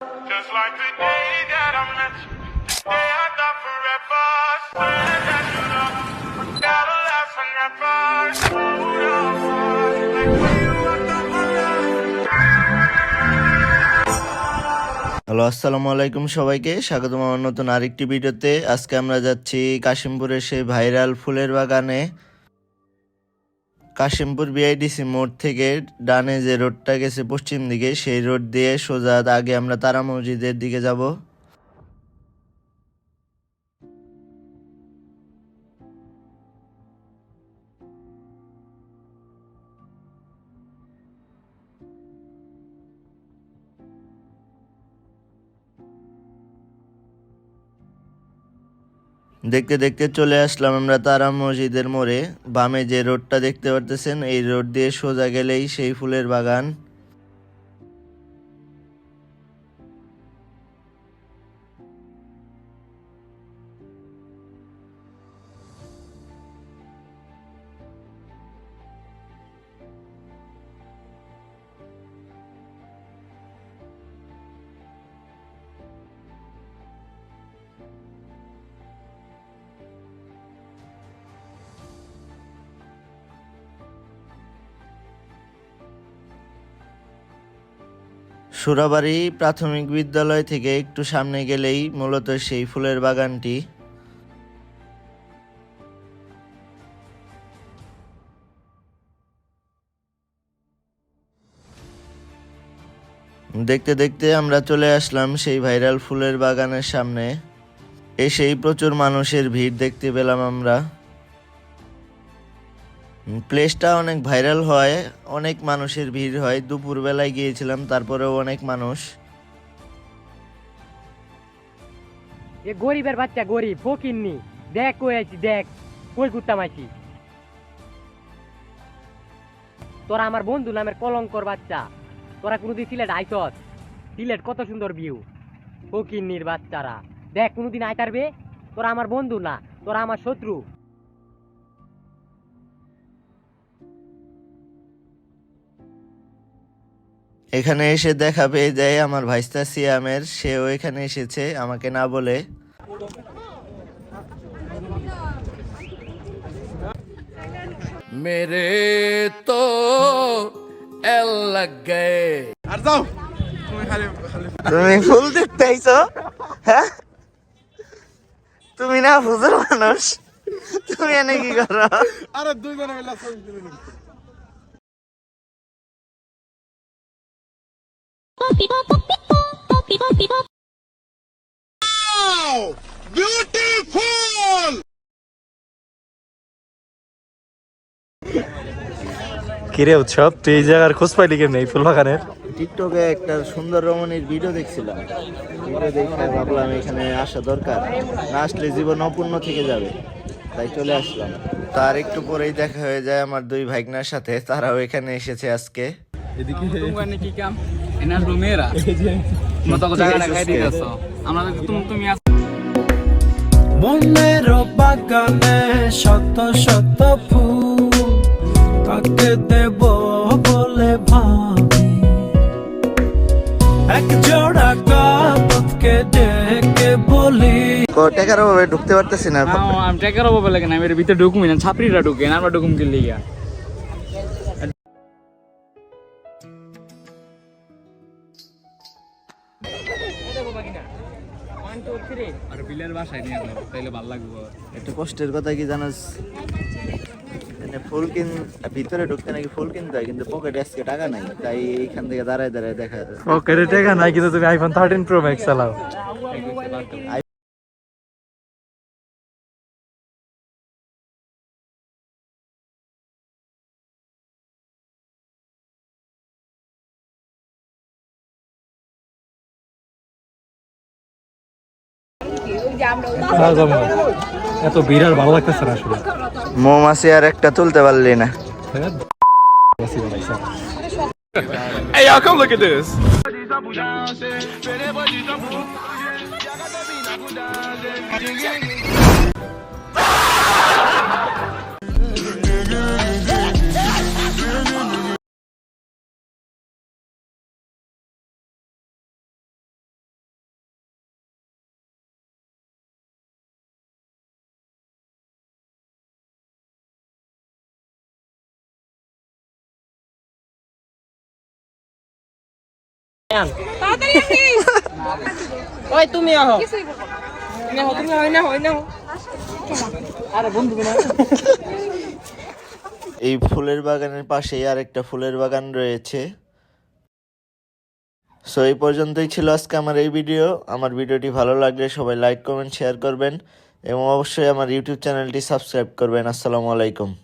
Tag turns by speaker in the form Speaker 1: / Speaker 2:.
Speaker 1: Just like the day that I met you, the day I thought forever. Swear that you love me, gotta last forever. Hold on, like when you walked out my life.
Speaker 2: Hello, আসসালামু আলাইকুম সবাইকে স্বাগতম আমার নতুন আরেকটি ভিডিওতে। আজকে আমরা যাচ্ছি কাশিমপুরের সেই ভাইরাল ফুলের বাগানে। কাশিমপুর বিআইডিসি মোড় থেকে ডানে যে রোডটা গেছে পশ্চিম দিকে, সেই রোড দিয়ে সোজা আগে আমরা তারা মসজিদের দিকে যাব। দেখতে দেখতে চলে আসলাম আমরা তারা মসজিদের মোড়ে। বামে যে রোডটা দেখতে পারতেছেন, এই রোড দিয়ে সোজা গেলেই সেই ফুলের বাগান। সুরাবাড়ি প্রাথমিক বিদ্যালয় থেকে একটু সামনে গেলেই মূলত সেই ফুলের বাগানটি। দেখতে দেখতে আমরা চলে আসলাম সেই ভাইরাল ফুলের বাগানের সামনে। এসেই প্রচুর মানুষের ভিড় দেখতে পেলাম আমরা। প্লেসটা অনেক ভাইরাল হয়, অনেক মানুষের ভিড় হয়। দুপুর বেলায় গিয়েছিলাম, তারপরেও অনেক মানুষ।
Speaker 3: এ গরিবের বাচ্চা, গরিব ফকিন্নি, দেখ কই আইছি, দেখ কই ঘুরতাম আইছি। তোরা আমার বন্ধু নামের কলঙ্কর বাচ্চা, তোরা কোনোদিন সিলেট আইসস? সিলেট কত সুন্দর ভিউ। ফকিন্নির বাচ্চারা, দেখ কোনোদিন আইতারবে? তোরা আমার বন্ধু না, তোরা আমার শত্রু।
Speaker 2: এখানে এসে দেখা পেয়ে যায় আমার ভাইস্তা সিয়ামের, সেও এখানে এসেছে আমাকে না বলে।
Speaker 4: मेरे तो एल लग गए।
Speaker 2: তুমি ফুল দেখতে আইছো? হ্যাঁ, তুমি না হুজুর মানুষ, তুমি এনে কি করো?
Speaker 5: আরে দুইজনে মিলে ছবি তুলে নিই। বিউটিফুল।
Speaker 6: কিরে উৎসব, তুই এই জায়গার খোঁজ পাইলি কেমনি এই ফুল বাগানের?
Speaker 2: টিকটকে একটা সুন্দর রমণীর ভিডিও দেখছিলাম, ভিডিও দেখে ভাবলাম এখানে আসা দরকার, না আসলে জীবন অপূর্ণ থেকে যাবে, তাই চলে আসলাম। তার একটু পরেই দেখা হয়ে যায় আমার দুই ভাইগনার সাথে, তারাও এখানে এসেছে আজকে।
Speaker 4: এদিকে তুমি কি কাম এনার রুমেরা মত কথা লাগাই দিতেছ। আমরা তুমি
Speaker 7: মনের বাগানে শত শত ফুল, কাকে দেব বলে ভাবি, এক জোড়া কাপকে ডেকে বলি।
Speaker 2: টাকার অভাবে ঢুকতে পারতেছি না।
Speaker 4: আমি টাকার অভাবে লাগে না, এর ভিতরে ঢুকুমি না, ছাপড়িরা ঢুকে না, আমরা ঢুকুম কি লিগা। আর বিলের বাসায় নিয়ে যাবো, তাইলে ভালো লাগবে।
Speaker 2: একটা কষ্টের কথা কি জানাস, ফুল ভিতরে ঢুকতে নাকি ফুল কিনতে হয়, কিন্তু পকেটে আজকে টাকা নাই, তাই এইখান থেকে দাঁড়ায় দাঁড়ায় দেখা যায়।
Speaker 6: পকেটে টাকা নাই, কিন্তু তুমি আইফোন 13 প্রো ম্যাক্স চালাও। এত ভিড় আর ভালো লাগতেছে না আসলে।
Speaker 2: মৌমাছি আর একটা তুলতে পারলি না।
Speaker 4: Hey y'all, come look at this.
Speaker 3: ওই তুমি আহ
Speaker 2: এই ফুলের বাগানের পাশেই আরেকটা ফুলের বাগান রয়েছে। সো এই পর্যন্তই ছিল আজকে আমার এই ভিডিও। আমার ভিডিওটি ভালো লাগলে সবাই লাইক কমেন্ট শেয়ার করবেন এবং অবশ্যই আমার ইউটিউব চ্যানেলটি সাবস্ক্রাইব করবেন। আসসালামু আলাইকুম।